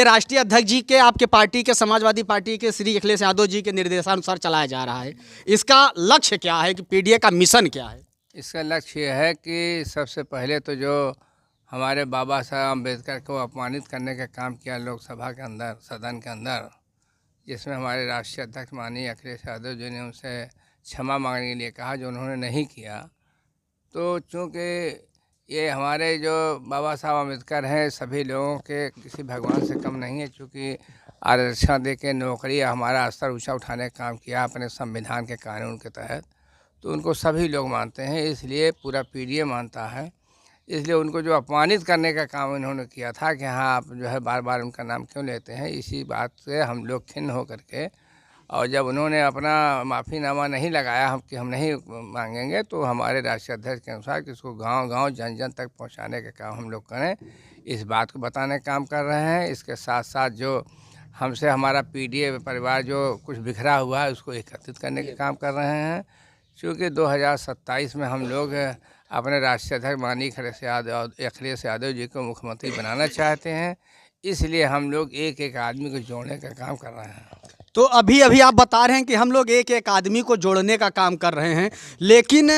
ये राष्ट्रीय अध्यक्ष जी के, आपके पार्टी के, समाजवादी पार्टी के श्री अखिलेश यादव जी के निर्देशानुसार चलाया जा रहा है। इसका लक्ष्य क्या है कि पीडीए का मिशन क्या है? इसका लक्ष्य यह है कि सबसे पहले तो जो हमारे बाबा साहब अम्बेडकर को अपमानित करने का काम किया लोकसभा के अंदर, सदन के अंदर, जिसमें हमारे राष्ट्रीय अध्यक्ष माननीय अखिलेश यादव जी ने उनसे क्षमा मांगने के लिए कहा, जो उन्होंने नहीं किया। तो चूँकि ये हमारे जो बाबा साहब अम्बेडकर हैं, सभी लोगों के किसी भगवान से कम नहीं है, चूँकि आरक्षण दे के नौकरी हमारा स्तर ऊँचा उठाने का काम किया अपने संविधान के कानून के तहत, तो उनको सभी लोग मानते हैं, इसलिए पूरा पीडीए मानता है। इसलिए उनको जो अपमानित करने का काम इन्होंने किया था कि हाँ आप जो है बार बार उनका नाम क्यों लेते हैं, इसी बात से हम लोग खिन्न हो करके, और जब उन्होंने अपना माफ़ीनामा नहीं लगाया हम कि हम नहीं मांगेंगे, तो हमारे राष्ट्रीय अध्यक्ष के अनुसार कि इसको गांव-गांव जन-जन तक पहुंचाने का काम हम लोग करें, इस बात को बताने का काम कर रहे हैं। इसके साथ साथ जो हमसे हमारा पीडीए परिवार जो कुछ बिखरा हुआ है उसको एकत्रित करने का काम कर रहे हैं, क्योंकि 2027 में हम लोग अपने राष्ट्रीय अध्यक्ष माननीय अखिलेश यादव जी को मुख्यमंत्री बनाना चाहते हैं। इसलिए हम लोग एक एक आदमी को जोड़ने का काम कर रहे हैं। तो अभी अभी आप बता रहे हैं कि हम लोग एक एक आदमी को जोड़ने का काम कर रहे हैं, लेकिन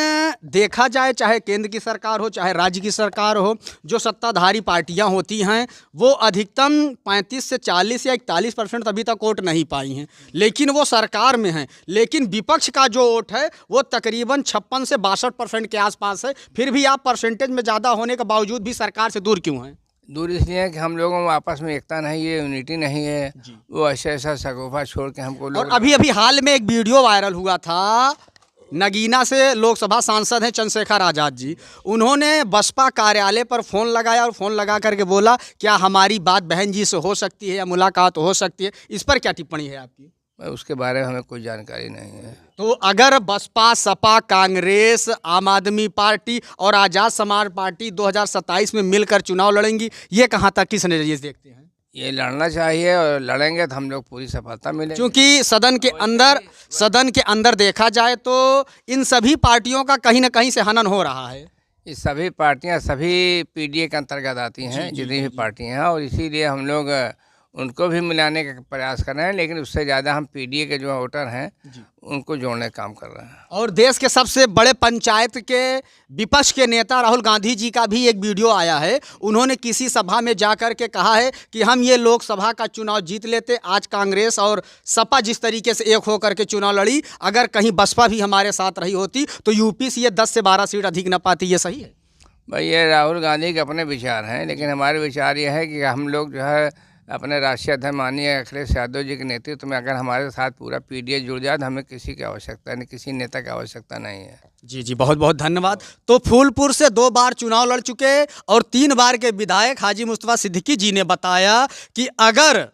देखा जाए चाहे केंद्र की सरकार हो चाहे राज्य की सरकार हो, जो सत्ताधारी पार्टियां होती हैं वो अधिकतम 35 से 40 या 41% अभी तक वोट नहीं पाई हैं, लेकिन वो सरकार में हैं। लेकिन विपक्ष का जो वोट है वो तकरीबन 56 से 62% के आसपास है। फिर भी आप परसेंटेज में ज़्यादा होने के बावजूद भी सरकार से दूर क्यों हैं? दूर इसलिए है कि हम लोगों में आपस में एकता नहीं है, यूनिटी नहीं है। वो ऐसा शगुफा छोड़ के हमको लोग। और अभी अभी हाल में एक वीडियो वायरल हुआ था, नगीना से लोकसभा सांसद हैं चंद्रशेखर आज़ाद जी, उन्होंने बसपा कार्यालय पर फ़ोन लगाया और फ़ोन लगा करके बोला क्या हमारी बात बहन जी से हो सकती है या मुलाकात हो सकती है? इस पर क्या टिप्पणी है आपकी? उसके बारे में हमें कोई जानकारी नहीं है। तो अगर बसपा, सपा, कांग्रेस, आम आदमी पार्टी और आज़ाद समाज पार्टी 2027 में मिलकर चुनाव लड़ेंगी, ये कहाँ तक किस नज़रिए से देखते हैं? ये लड़ना चाहिए और लड़ेंगे तो हम लोग पूरी सफलता मिलेगी। क्योंकि सदन के अंदर देखा जाए तो इन सभी पार्टियों का कहीं ना कहीं से हनन हो रहा है। ये सभी पार्टियां सभी पीडीए के अंतर्गत आती हैं, जितनी भी पार्टियां हैं, और इसीलिए हम लोग उनको भी मिलाने का प्रयास कर रहे हैं, लेकिन उससे ज़्यादा हम पीडीए के जो वोटर हैं उनको जोड़ने का काम कर रहे हैं। और देश के सबसे बड़े पंचायत के विपक्ष के नेता राहुल गांधी जी का भी एक वीडियो आया है। उन्होंने किसी सभा में जाकर के कहा है कि हम ये लोकसभा का चुनाव जीत लेते। आज कांग्रेस और सपा जिस तरीके से एक होकर के चुनाव लड़ी, अगर कहीं बसपा भी हमारे साथ रही होती तो यूपी से ये 10 से 12 सीट अधिक न पाती। ये सही है? भाई ये राहुल गांधी के अपने विचार हैं, लेकिन हमारे विचार ये है कि हम लोग जो है अपने राष्ट्रीय अध्यक्ष माननीय अखिलेश यादव जी के नेतृत्व में अगर हमारे साथ पूरा पीडीए जुड़ जाए तो हमें किसी की आवश्यकता नहीं, किसी नेता की आवश्यकता नहीं है। जी जी, बहुत बहुत धन्यवाद। तो फूलपुर से 2 बार चुनाव लड़ चुके और 3 बार के विधायक हाजी मुस्तफा सिद्दीकी जी ने बताया कि अगर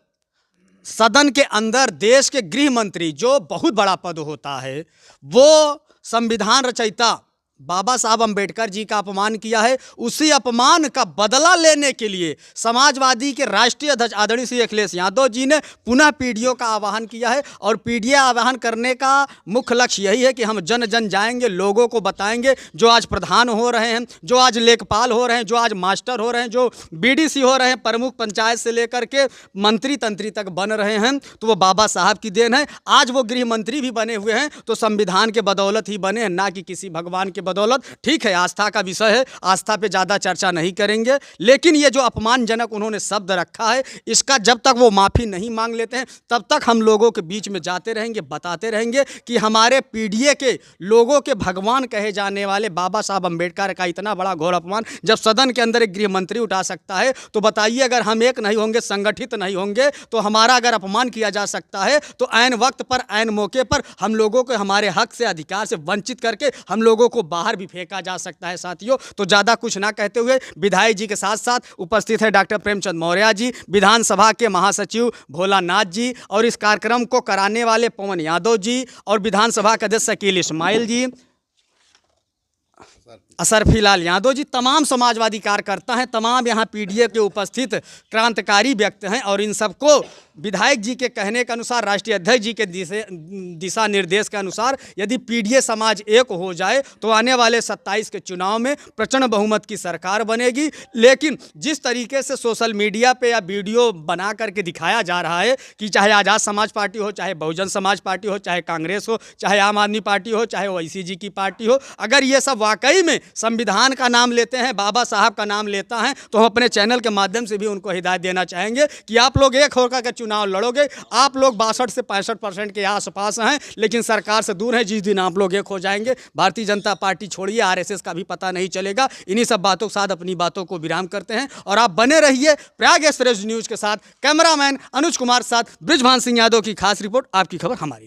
सदन के अंदर देश के गृह मंत्री, जो बहुत बड़ा पद होता है, वो संविधान रचयिता बाबा साहब अम्बेडकर जी का अपमान किया है, उसी अपमान का बदला लेने के लिए समाजवादी के राष्ट्रीय अध्यक्ष आदरणीय श्री अखिलेश यादव जी ने पुनः पीडीए का आह्वान किया है। और पीडीए आह्वान करने का मुख्य लक्ष्य यही है कि हम जन जन जाएंगे, लोगों को बताएंगे, जो आज प्रधान हो रहे हैं, जो आज लेखपाल हो रहे हैं, जो आज मास्टर हो रहे हैं, जो बीडीसी हो रहे हैं, प्रमुख पंचायत से लेकर के मंत्री तंत्री तक बन रहे हैं, तो वो बाबा साहब की देन है। आज वो गृह मंत्री भी बने हुए हैं तो संविधान के बदौलत ही बने हैं, ना कि किसी भगवान के बदौलत। ठीक है, आस्था का विषय है, आस्था पे ज़्यादा चर्चा नहीं करेंगे, लेकिन ये जो अपमानजनक उन्होंने शब्द रखा है, इसका जब तक वो माफ़ी नहीं मांग लेते हैं तब तक हम लोगों के बीच में जाते रहेंगे, बताते रहेंगे कि हमारे पीडीए के लोगों के भगवान कहे जाने वाले बाबा साहब अम्बेडकर का इतना बड़ा घोर अपमान जब सदन के अंदर एक गृह मंत्री उठा सकता है, तो बताइए अगर हम एक नहीं होंगे, संगठित नहीं होंगे, तो हमारा अगर अपमान किया जा सकता है तो ऐन वक्त पर, ऐन मौके पर हम लोगों को हमारे हक से, अधिकार से वंचित करके हम लोगों को बाहर भी फेंका जा सकता है। साथियों, तो ज़्यादा कुछ ना कहते हुए विधायक जी के साथ साथ उपस्थित है डॉक्टर प्रेमचंद मौर्य जी, विधानसभा के महासचिव भोलानाथ जी, और इस कार्यक्रम को कराने वाले पवन यादव जी, और विधानसभा के अध्यक्ष शकील इस्माइल जी। असरफीलाल यादव जी, तमाम समाजवादी कार्यकर्ता हैं, तमाम यहाँ पीडीए के उपस्थित क्रांतिकारी व्यक्ति हैं और इन सबको विधायक जी के कहने के अनुसार, राष्ट्रीय अध्यक्ष जी के दिशा निर्देश के अनुसार यदि पीडीए समाज एक हो जाए तो आने वाले 27 के चुनाव में प्रचंड बहुमत की सरकार बनेगी। लेकिन जिस तरीके से सोशल मीडिया पे या वीडियो बना करके दिखाया जा रहा है कि चाहे आज़ाद समाज पार्टी हो, चाहे बहुजन समाज पार्टी हो, चाहे कांग्रेस हो, चाहे आम आदमी पार्टी हो, चाहे ओवैसी जी की पार्टी हो, अगर ये सब वाकई में संविधान का नाम लेते हैं, बाबा साहब का नाम लेता है, तो हम अपने चैनल के माध्यम से भी उनको हिदायत देना चाहेंगे कि आप लोग एक होकर के चुनाव लड़ोगे। आप लोग 62 से 65% के आसपास हैं, लेकिन सरकार से दूर हैं। जिस दिन आप लोग एक हो जाएंगे, भारतीय जनता पार्टी छोड़िए, आरएसएस का भी पता नहीं चलेगा। इन्हीं सब बातों के साथ अपनी बातों को विराम करते हैं और आप बने रहिए प्रयाग एक्सप्रेस न्यूज के साथ। कैमरामैन अनुज कुमार के साथ ब्रिजभान सिंह यादव की खास रिपोर्ट, आपकी खबर हमारी।